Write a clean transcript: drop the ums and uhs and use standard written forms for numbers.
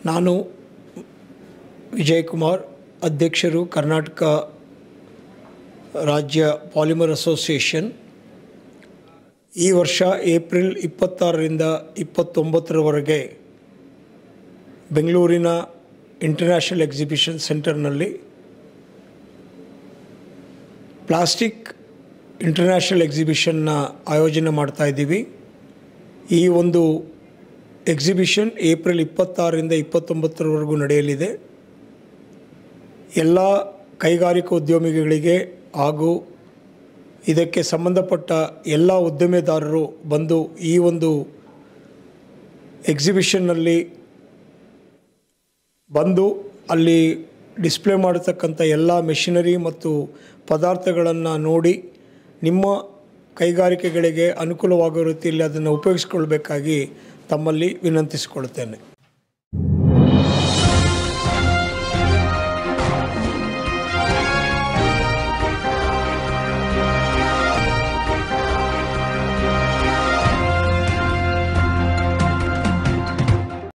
ನಾನು ವಿಜಯ್ ಕುಮಾರ್, ಅಧ್ಯಕ್ಷರು ಕರ್ನಾಟಕ ರಾಜ್ಯ ಪಾಲಿಮರ್ ಅಸೋಸಿಯೇಷನ್. ಈ ವರ್ಷ ಏಪ್ರಿಲ್ 26ರಿಂದ 29ರವರೆಗೆ ಬೆಂಗಳೂರಿನ ಇಂಟರ್ನ್ಯಾಷನಲ್ ಎಕ್ಸಿಬಿಷನ್ ಸೆಂಟರ್ನಲ್ಲಿ ಪ್ಲಾಸ್ಟಿಕ್ ಇಂಟರ್ನ್ಯಾಷನಲ್ ಎಕ್ಸಿಬಿಷನ್ನ ಆಯೋಜನೆ ಮಾಡ್ತಾ ಇದ್ದೀವಿ. ಈ ಒಂದು ಎಕ್ಸಿಬಿಷನ್ ಏಪ್ರಿಲ್ 26ರಿಂದ 29ರವರೆಗೂ ನಡೆಯಲಿದೆ. ಎಲ್ಲ ಕೈಗಾರಿಕಾ ಉದ್ಯಮಿಗಳಿಗೆ ಹಾಗೂ ಇದಕ್ಕೆ ಸಂಬಂಧಪಟ್ಟ ಎಲ್ಲ ಉದ್ದಿಮೆದಾರರು ಬಂದು ಈ ಒಂದು ಎಕ್ಸಿಬಿಷನ್ನಲ್ಲಿ ಬಂದು ಅಲ್ಲಿ ಡಿಸ್ಪ್ಲೇ ಮಾಡತಕ್ಕಂಥ ಎಲ್ಲ ಮೆಷಿನರಿ ಮತ್ತು ಪದಾರ್ಥಗಳನ್ನು ನೋಡಿ ನಿಮ್ಮ ಕೈಗಾರಿಕೆಗಳಿಗೆ ಅನುಕೂಲವಾಗುವ ರೀತಿಯಲ್ಲಿ ಅದನ್ನು ಉಪಯೋಗಿಸಿಕೊಳ್ಳಬೇಕಾಗಿ ತಮ್ಮಲ್ಲಿ ವಿನಂತಿಸಿಕೊಳ್ಳುತ್ತೇನೆ.